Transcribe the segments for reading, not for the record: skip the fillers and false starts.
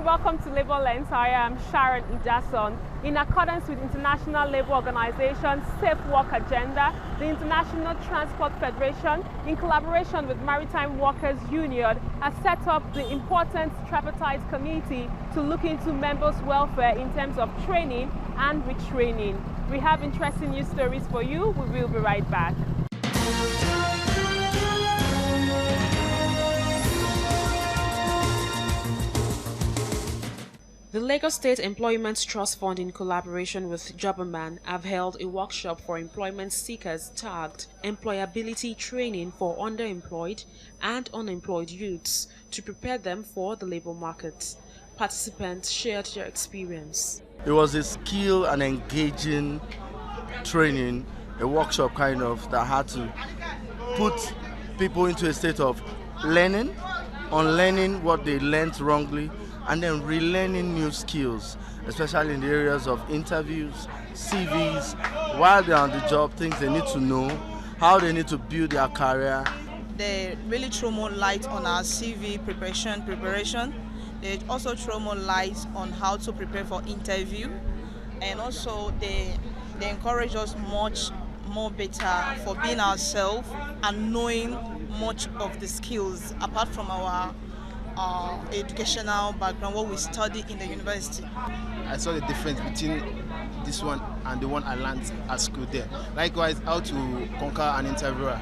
and welcome to Labour Lens. I am Sharon Ijason. In accordance with International Labour Organization's Safe Work Agenda, the International Transport Federation, in collaboration with Maritime Workers Union, has set up the important tripartite committee to look into members' welfare in terms of training and retraining. We have interesting news stories for you. We will be right back. The Lagos State Employment Trust Fund, in collaboration with Jobberman, have held a workshop for employment seekers tagged Employability Training for Underemployed and Unemployed Youths to prepare them for the labor market. Participants shared their experience. It was a skill and engaging training, a workshop kind of, that had to put people into a state of learning, unlearning what they learned wrongly, and then relearning new skills, especially in the areas of interviews, CVs, while they're on the job, things they need to know, how they need to build their career. They really throw more light on our CV preparation. They also throw more light on how to prepare for interview, and also they encourage us much more better for being ourselves and knowing much of the skills apart from our educational background, what we study in the university. I saw the difference between this one and the one I learned at school there. Likewise, how to conquer an interviewer.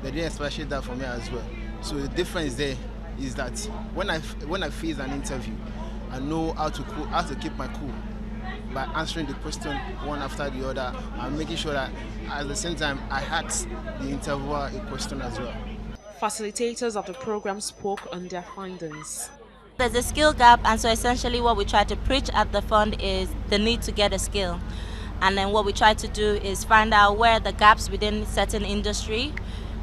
They didn't especially that for me as well. So the difference there is that when I face an interview, I know how to keep my cool by answering the question one after the other and making sure that at the same time I ask the interviewer a question as well. Facilitators of the program spoke on their findings. There's a skill gap, and so essentially what we try to preach at the fund is the need to get a skill. And then what we try to do is find out where the gaps within certain industry,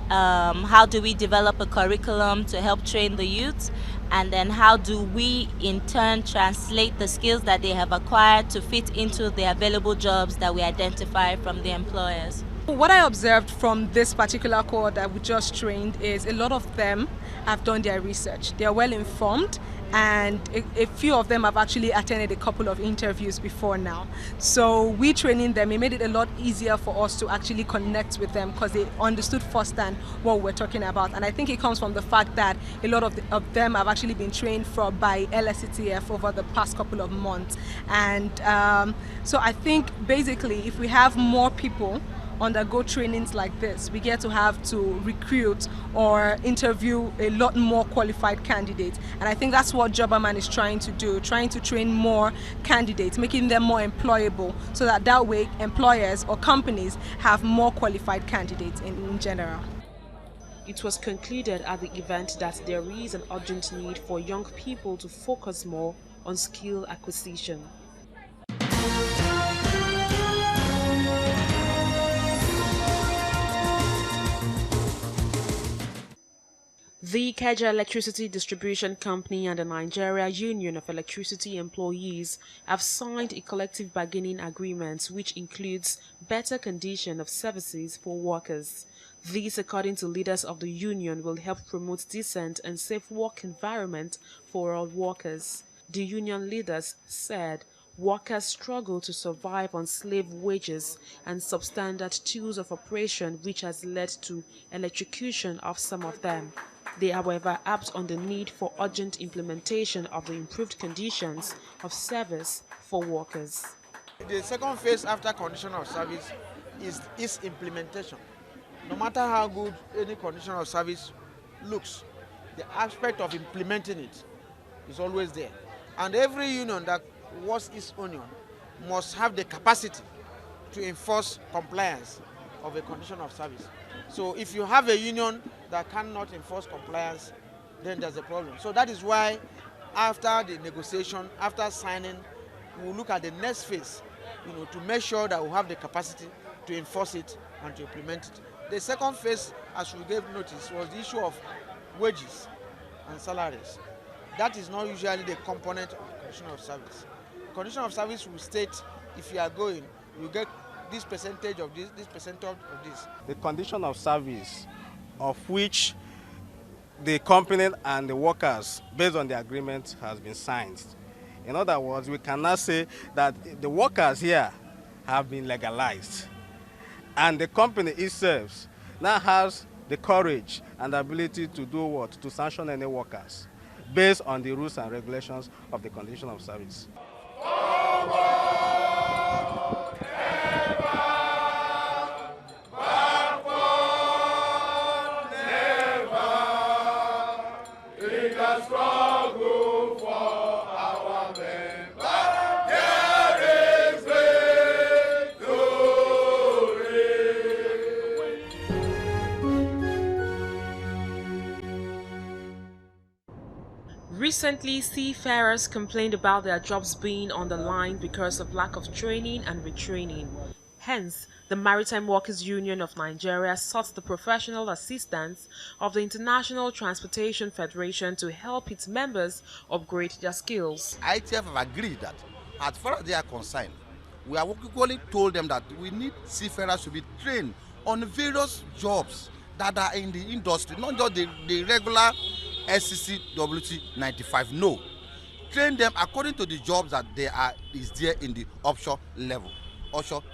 how do we develop a curriculum to help train the youth, and then how do we in turn translate the skills that they have acquired to fit into the available jobs that we identify from the employers. What I observed from this particular cohort that we just trained is a lot of them have done their research. They are well informed, and a few of them have actually attended a couple of interviews before now. So we training them, it made it a lot easier for us to actually connect with them because they understood firsthand what we're talking about. And I think it comes from the fact that a lot of them have actually been trained by LSCTF over the past couple of months. And so I think basically if we have more people undergo trainings like this, we get to have to recruit or interview a lot more qualified candidates. And I think that's what Jobberman is trying to do, trying to train more candidates, making them more employable, so that way employers or companies have more qualified candidates in general. It was concluded at the event that there is an urgent need for young people to focus more on skill acquisition. The Ikeja Electricity Distribution Company and the Nigeria Union of Electricity Employees have signed a collective bargaining agreement which includes better condition of services for workers. This, according to leaders of the union, will help promote decent and safe work environment for all workers. The union leaders said workers struggle to survive on slave wages and substandard tools of operation, which has led to electrocution of some of them. They, however, harped on the need for urgent implementation of the improved conditions of service for workers. The second phase after condition of service is implementation. No matter how good any condition of service looks, the aspect of implementing it is always there. And every union that works its union must have the capacity to enforce compliance of a condition of service. So if you have a union that cannot enforce compliance, then there's a problem. So that is why after the negotiation, after signing, we will look at the next phase, to make sure that we have the capacity to enforce it and to implement it. The second phase, as we gave notice, was the issue of wages and salaries. That is not usually the component of the condition of service. The condition of service will state if you are going, you get this percentage of this percentage of this. The condition of service of which the company and the workers, based on the agreement, has been signed, In other words, we cannot say that the workers here have been legalized. And the company itself now has the courage and the ability to do what? To sanction any workers based on the rules and regulations of the condition of service. Recently, seafarers complained about their jobs being on the line because of lack of training and retraining. Hence, the Maritime Workers Union of Nigeria sought the professional assistance of the International Transportation Federation to help its members upgrade their skills. ITF have agreed that, as far as they are concerned, we have equally told them that we need seafarers to be trained on various jobs that are in the industry, not just the regular SCC WT 95. No, train them according to the jobs that is there in the offshore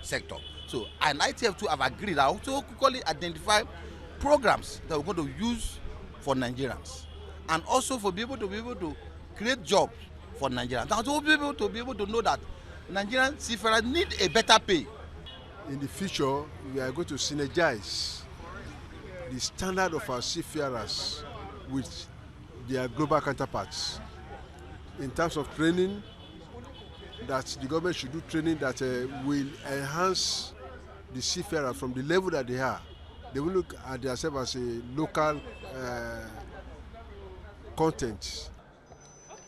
sector. So, and ITF too have agreed that also quickly identify programs that we're going to use for Nigerians, and also for people to be able to create jobs for Nigerians. And to be able to know that Nigerian seafarers need a better pay. In the future, we are going to synergize the standard of our seafarers with their global counterparts in terms of training. That the government should do training that will enhance the seafarer from the level that they are. They will look at themselves as a local content.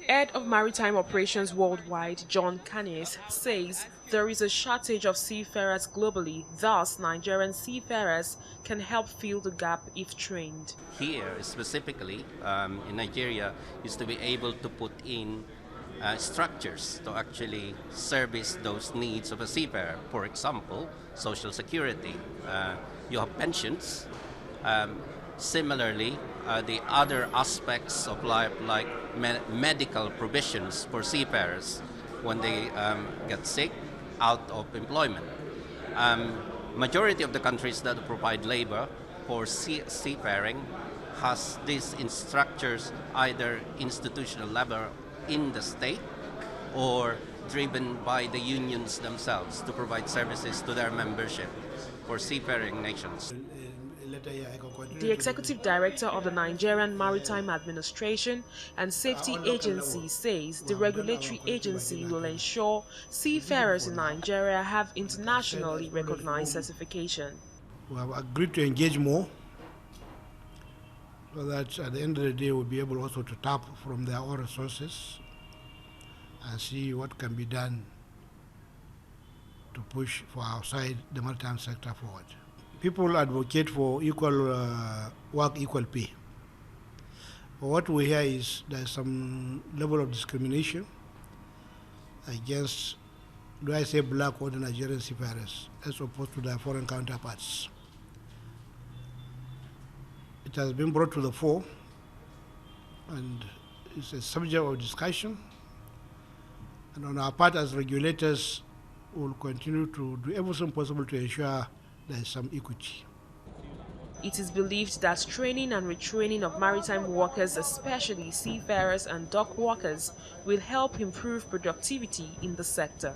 Head of Maritime Operations Worldwide, John Canis, says there is a shortage of seafarers globally, thus Nigerian seafarers can help fill the gap if trained. Here, specifically in Nigeria, is to be able to put in structures to actually service those needs of a seafarer. For example, social security. You have pensions. Similarly, the other aspects of life, like medical provisions for seafarers when they get sick, out of employment. Majority of the countries that provide labor for seafaring has these structures, either institutional level in the state or driven by the unions themselves to provide services to their membership for seafaring nations. The executive director of the Nigerian Maritime Administration and Safety Agency says the regulatory agency will ensure seafarers in Nigeria have internationally recognized certification. We have agreed to engage more so that at the end of the day we'll be able also to tap from their own resources and see what can be done to push for our side, the maritime sector, forward. People advocate for equal work, equal pay. But what we hear is there's some level of discrimination against, do I say black or the Nigerian seafarers, as opposed to their foreign counterparts. It has been brought to the fore, and it's a subject of discussion. And on our part as regulators, we'll continue to do everything possible to ensure there is some equity. It is believed that training and retraining of maritime workers, especially seafarers and dock workers, will help improve productivity in the sector.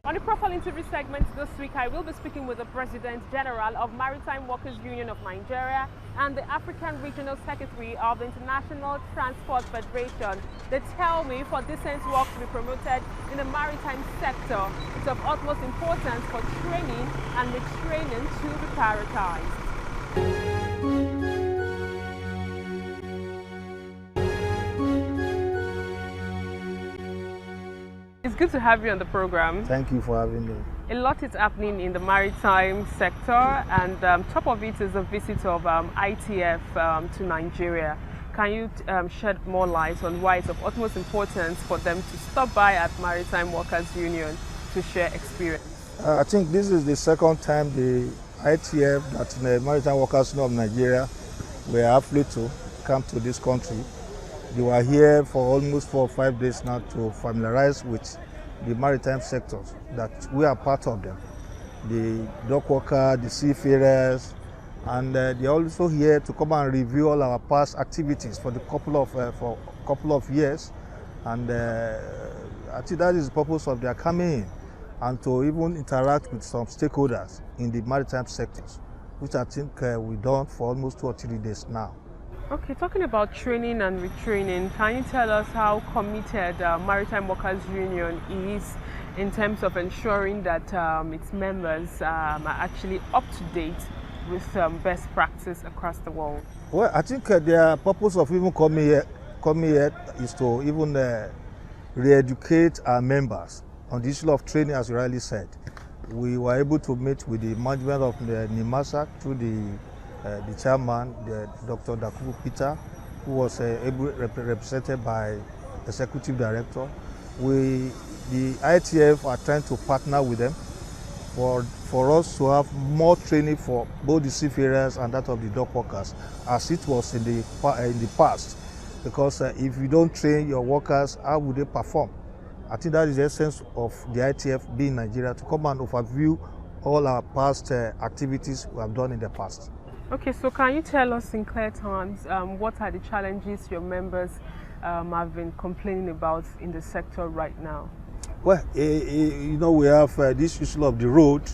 On the profile interview segment this week, I will be speaking with the President General of Maritime Workers Union of Nigeria and the African Regional Secretary of the International Transport Federation. They tell me for decent work to be promoted in the maritime sector, it's of utmost importance for training and retraining to be prioritized. It's good to have you on the program. Thank you for having me. A lot is happening in the maritime sector, and top of it is a visit of ITF to Nigeria. Can you shed more light on why it's of utmost importance for them to stop by at Maritime Workers Union to to share experience? I think this is the second time the ITF, that the Maritime Workers Union of Nigeria, were happy to come to this country. They were here for almost 4 or 5 days now to familiarize with the maritime sectors that we are part of them. The dock workers, the seafarers, and they're also here to come and review all our past activities for a couple of years. And I think that is the purpose of their coming in, and to even interact with some stakeholders in the maritime sectors, which I think we've done for almost 2 or 3 days now. Okay, talking about training and retraining, can you tell us how committed Maritime Workers Union is in terms of ensuring that its members are actually up to date with best practice across the world? Well, I think their purpose of even coming here is to even re-educate our members on the issue of training, as you rightly said. We were able to meet with the management of the NIMASA through the chairman, Dr. Dakubu Peter, who was represented by executive director. The ITF are trying to partner with them for us to have more training for both the seafarers and that of the dock workers, as it was in the past. Because if you don't train your workers, how would they perform? I think that is the essence of the ITF being in Nigeria, to come and overview all our past activities we have done in the past. Okay, so can you tell us in clear terms what are the challenges your members have been complaining about in the sector right now? Well, you know, we have this issue of the road.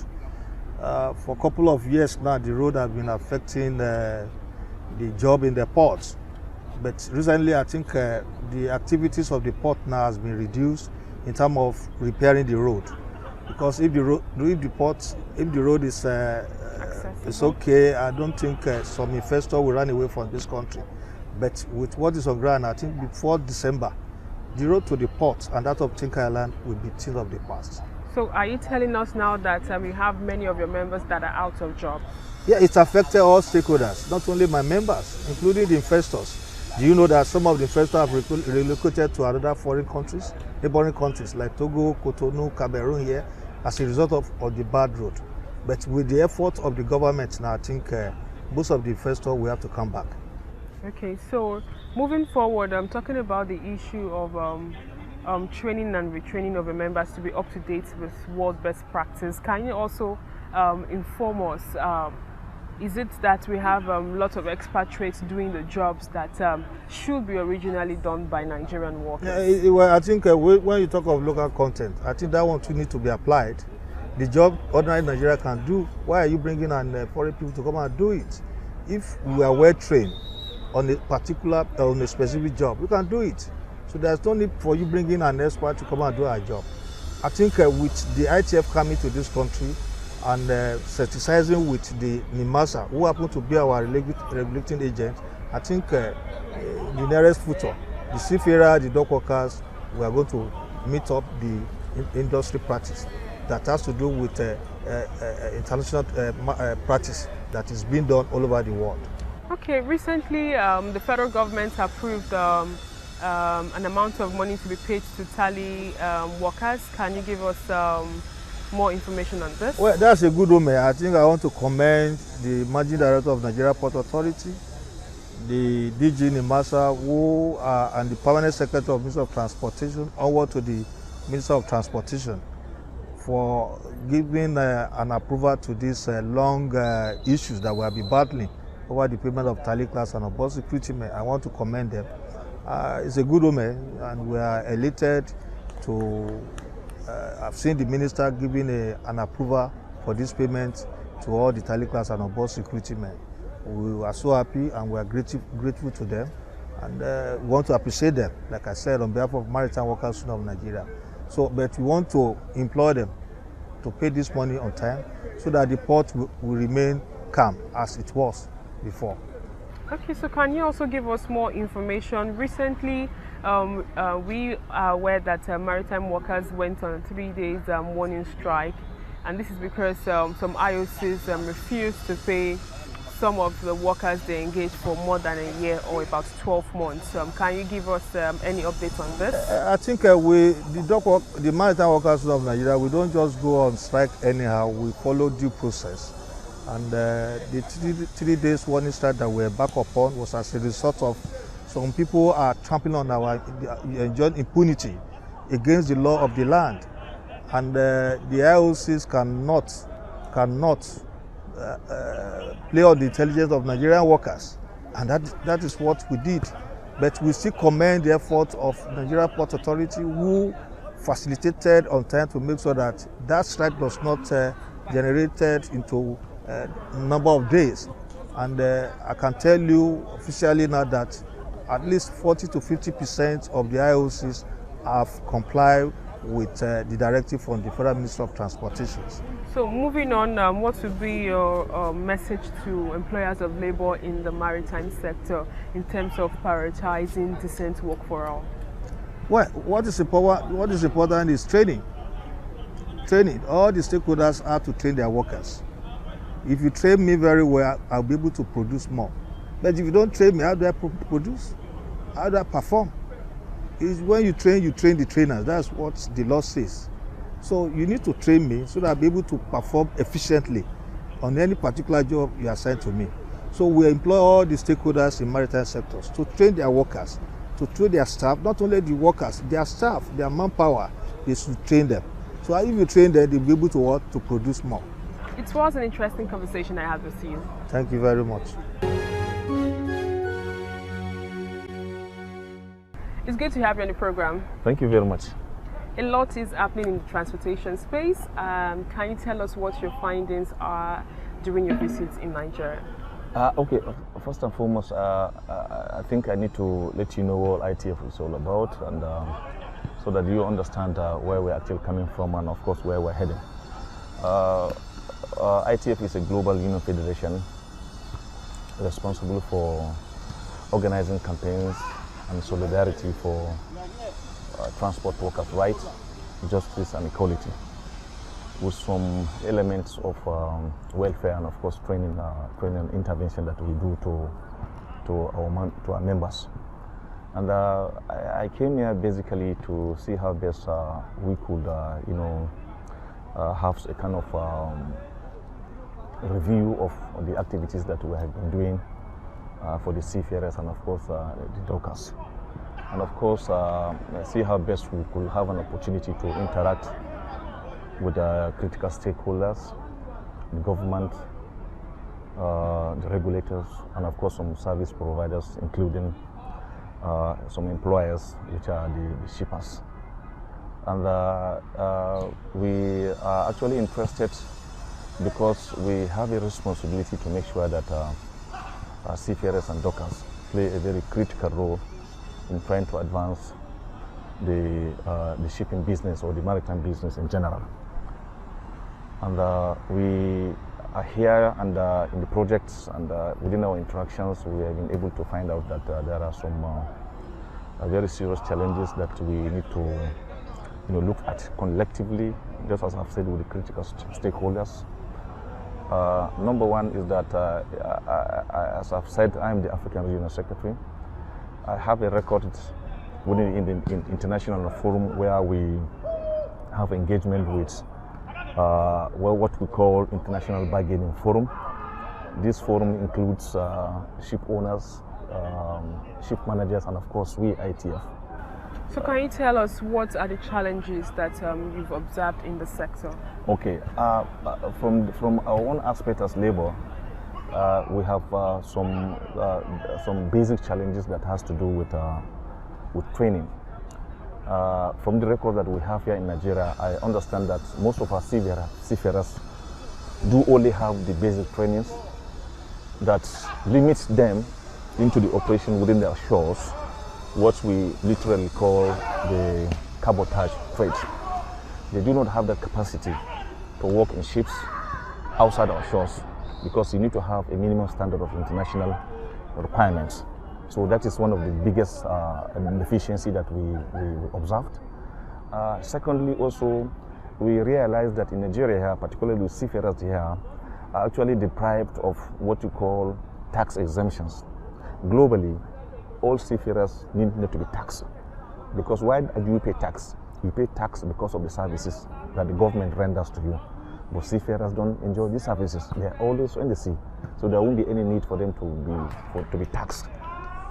For a couple of years now, the road has been affecting the job in the ports. But recently, I think the activities of the port now has been reduced in terms of repairing the road. Because if the road is it's okay, I don't think some investor will run away from this country. But with what is on ground, I think before December, the road to the port and that of Tinker Island will be things of the past. So are you telling us now that you have many of your members that are out of job? Yeah, it's affected all stakeholders, not only my members, including the investors. Do you know that some of the investors have relocated to other foreign countries, neighboring countries like Togo, Cotonou, Cameroon here, as a result of the bad road? But with the effort of the government now, I think most of the investors will have to come back. Okay, so moving forward, I'm talking about the issue of training and retraining of the members to be up to date with world best practice. Can you also inform us, is it that we have lots of expatriates doing the jobs that should be originally done by Nigerian workers? Well, I think when you talk of local content, I think that one too needs to be applied. The job ordinary Nigeria can do, why are you bringing in foreign people to come and do it? If we are well trained on a specific job, we can do it. So there's no need for you bringing an expert to come and do our job. I think with the ITF coming to this country and synthesizing with the NIMASA, who happen to be our regulating agent, I think the nearest future, the seafarer, the dock workers, we are going to meet up the industry practice that has to do with international practice that is being done all over the world. Okay, recently the federal government approved an amount of money to be paid to tally workers. Can you give us more information on this? Well, that's a good one. I think I want to commend the Managing Director of Nigeria Port Authority, the DG NIMASA, and the Permanent Secretary of Ministry of Transportation, onward to the Minister of Transportation, for giving an approval to these long issues that we have been battling over the payment of tally class and above security men. I want to commend them. It's a good woman, and we are elated to have seen the minister giving an approval for this payment to all the tally class and above security men. We are so happy and we are grateful to them, and we want to appreciate them, like I said, on behalf of Maritime Workers Union of Nigeria. So, but we want to employ them to pay this money on time so that the port will remain calm as it was before. Okay, so can you also give us more information? Recently, we are aware that maritime workers went on a 3 days warning strike, and this is because some IOCs refused to pay some of the workers they engaged for more than a year or about 12 months. Can you give us any updates on this? I think the Maritime Workers of Nigeria, we don't just go on strike anyhow. We follow due process. And the 3 days warning strike that we're back upon was as a result of some people are trampling on our enjoying impunity against the law of the land. And the IOCs cannot play on the intelligence of Nigerian workers, and that is what we did. But we still commend the effort of Nigeria Port Authority, who facilitated on time to make sure that that strike does not generated into a number of days. And I can tell you officially now that at least 40 to 50% of the IOCs have complied with the directive from the Federal Ministry of Transportation. So moving on, what would be your message to employers of labor in the maritime sector in terms of prioritizing decent work for all? Well, what is important is training. Training. All the stakeholders have to train their workers. If you train me very well, I'll be able to produce more. But if you don't train me, how do I produce? How do I perform? Is when you train the trainers. That's what the law says. So you need to train me so that I'll be able to perform efficiently on any particular job you assign to me. So we employ all the stakeholders in maritime sectors to train their workers, to train their staff, not only the workers, their staff, their manpower, they should train them. So if you train them, they'll be able to produce more. It was an interesting conversation I had with you. Thank you very much. It's good to have you on the program. Thank you very much. A lot is happening in the transportation space. Can you tell us what your findings are during your visits in Nigeria? Okay, first and foremost, I think I need to let you know what ITF is all about, and so that you understand where we're actually coming from and, of course, where we're heading. ITF is a global union federation responsible for organizing campaigns and solidarity for transport workers' rights, justice and equality, with some elements of welfare and, of course, training and intervention that we do to our members. And I came here basically to see how best we could, have a kind of review of the activities that we have been doing for the seafarers and, of course, the dockers. And, of course, see how best we could have an opportunity to interact with critical stakeholders, the government, the regulators, and, of course, some service providers, including some employers, which are the shippers. And we are actually interested because we have a responsibility to make sure that seafarers and dockers play a very critical role in trying to advance the shipping business or the maritime business in general. And we are here, and in the projects and within our interactions, we have been able to find out that there are some very serious challenges that we need to look at collectively, just as I've said, with the critical stakeholders. Number one is that, as I've said, I'm the African Regional Secretary. I have a record within the international forum where we have engagement with what we call International Bargaining Forum. This forum includes ship owners, ship managers, and, of course, we ITF. So can you tell us what are the challenges that you've observed in the sector? Okay, from our own aspect as labor, we have some basic challenges that has to do with training. From the record that we have here in Nigeria, I understand that most of our seafarers do only have the basic trainings that limits them into the operation within their shores, what we literally call the cabotage trade. They do not have the capacity to work in ships outside our shores because you need to have a minimum standard of international requirements. So that is one of the biggest deficiency that we observed. Secondly, also, we realized that in Nigeria here, particularly with seafarers here, are actually deprived of what you call tax exemptions. Globally, all seafarers need to be taxed. Because why do you pay tax? You pay tax because of the services that the government renders to you. But seafarers don't enjoy these services. They are always in the sea. So there won't be any need for them to be taxed.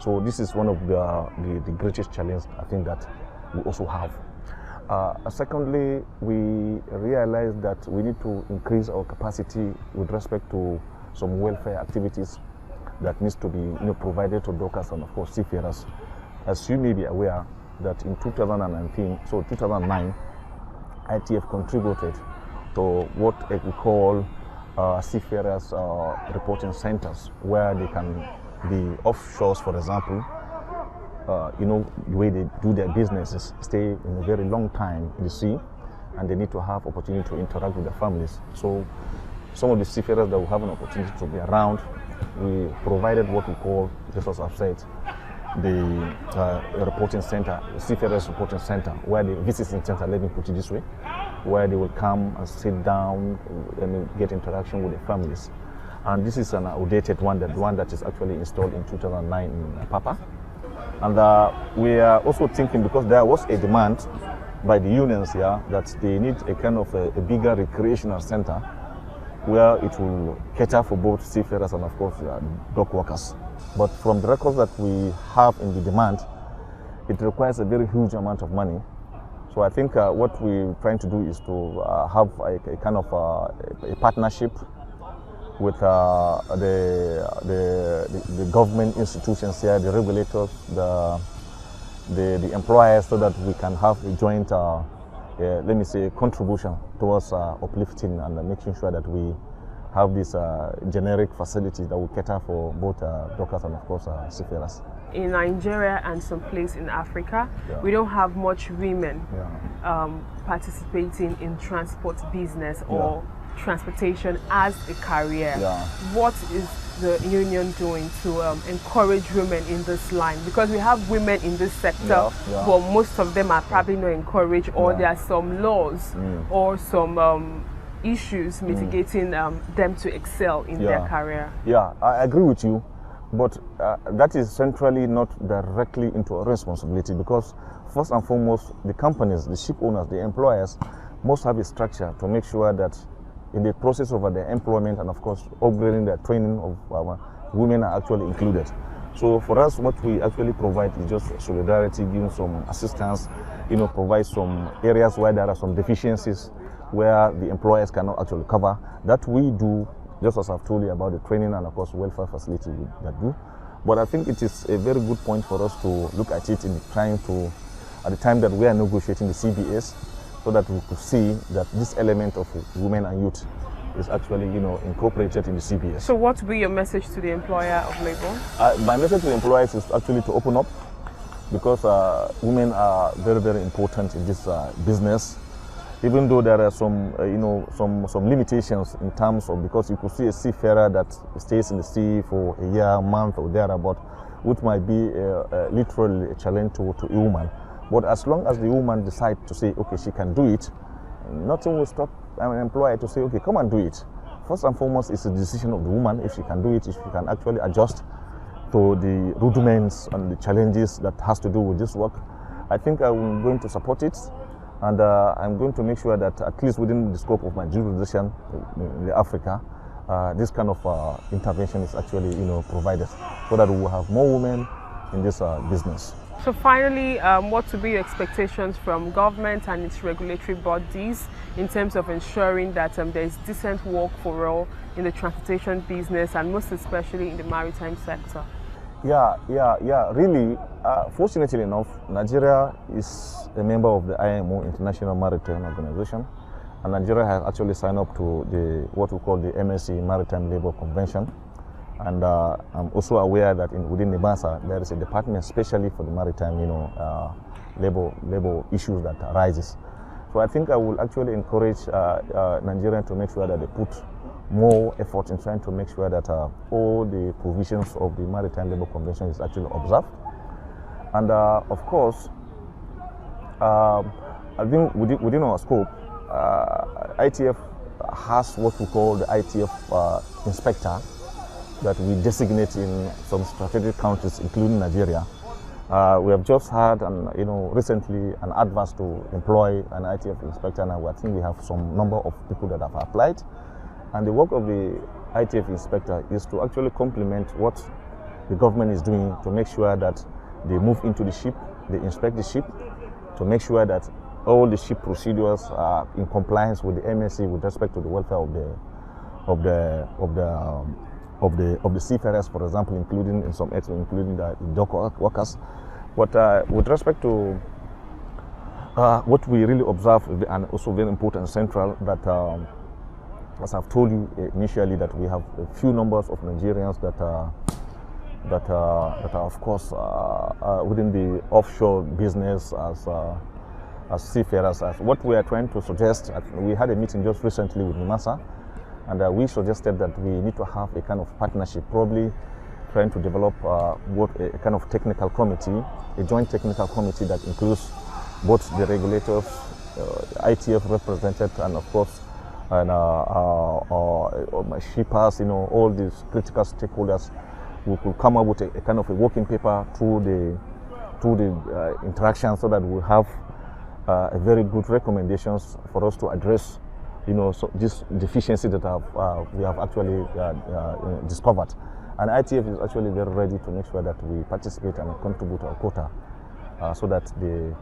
So this is one of the greatest challenges I think that we also have. Secondly, we realize that we need to increase our capacity with respect to some welfare activities that needs to be provided to dockers and of course seafarers. As you may be aware that in 2009, ITF contributed to what we call seafarers reporting centers, where they can be offshores, for example. The way they do their businesses, stay in a very long time in the sea, and they need to have opportunity to interact with their families. So some of the seafarers that will have an opportunity to be around, we provided what we call, just as I've said, the reporting center, seafarers reporting center, where the visiting center, let me put it this way, where they will come and sit down and get interaction with their families. And this is an outdated one, that is actually installed in 2009 in Papa. And we are also thinking, because there was a demand by the unions here that they need a kind of a bigger recreational center where it will cater for both seafarers and of course dock workers. But from the records that we have in the demand, it requires a very huge amount of money. So I think what we're trying to do is to have a kind of a partnership with the government institutions here, the regulators, the employers, so that we can have a joint, let me say, contribution towards uplifting and making sure that we have this generic facility that will cater for both dockers and of course seafarers. In Nigeria and some place in Africa, we don't have much women participating in transport business or transportation as a career. What is the union doing to encourage women in this line? Because we have women in this sector, but most of them are probably not encouraged, or there are some laws or some issues mitigating them to excel in their career. Yeah, I agree with you, but that is centrally not directly into our responsibility, because first and foremost, the companies, the ship owners, the employers must have a structure to make sure that in the process of their employment and of course upgrading their training of women are actually included. So for us, what we actually provide is just solidarity, giving some assistance, provide some areas where there are some deficiencies where the employers cannot actually cover. That we do, just as I've told you about the training and of course welfare facility that do. But I think it is a very good point for us to look at it in trying to, at the time that we are negotiating the CBS, so that we could see that this element of women and youth is actually, incorporated in the CBS. So what will be your message to the employer of labor? My message to the employers is actually to open up, because women are very, very important in this business. Even though there are some, some limitations in terms of, because you could see a seafarer that stays in the sea for a year, a month or thereabout, which might be literally a challenge to a woman. But as long as the woman decides to say, okay, she can do it, nothing will stop an employer to say, okay, come and do it. First and foremost, it's a decision of the woman if she can do it, if she can actually adjust to the rudiments and the challenges that has to do with this work. I think I'm going to support it, and I'm going to make sure that at least within the scope of my jurisdiction in Africa, this kind of intervention is actually provided, so that we will have more women in this business. So finally, what will be your expectations from government and its regulatory bodies in terms of ensuring that there is decent work for all in the transportation business, and most especially in the maritime sector? Really, fortunately enough, Nigeria is a member of the IMO, International Maritime Organization, and Nigeria has actually signed up to what we call the MSC Maritime Labour Convention. And I'm also aware that within NIMASA there is a department especially for the maritime, labor issues that arises. So I think I will actually encourage Nigerians to make sure that they put more effort in trying to make sure that all the provisions of the Maritime Labour Convention is actually observed. And of course, I think within our scope, ITF has what we call the ITF inspector that we designate in some strategic countries, including Nigeria. We have just had, recently an advert to employ an ITF inspector, and I think we have some number of people that have applied. And the work of the ITF inspector is to actually complement what the government is doing to make sure that they move into the ship, they inspect the ship, to make sure that all the ship procedures are in compliance with the MSC with respect to the welfare of the seafarers, for example, including in some areas, including the dock workers. But with respect to what we really observe, and also very important central, that as I've told you initially, that we have a few numbers of Nigerians that are of course within the offshore business as seafarers. As what we are trying to suggest, we had a meeting just recently with NIMASA, and we suggested that we need to have a kind of partnership, probably trying to develop a kind of technical committee, a joint technical committee that includes both the regulators, ITF represented, and of course, shippers, all these critical stakeholders. We could come up with a kind of a working paper through the interaction, so that we have a very good recommendations for us to address, so this deficiency that we have actually discovered. And ITF is actually very ready to make sure that we participate and contribute our quota, so that the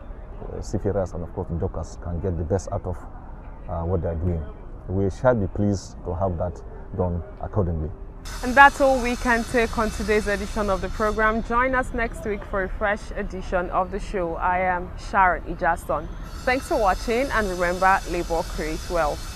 seafarers and of course the dockers can get the best out of what they're doing. We shall be pleased to have that done accordingly. And that's all we can take on today's edition of the program. Join us next week for a fresh edition of the show. I am Sharon Ijason. Thanks for watching, and remember, labor creates wealth.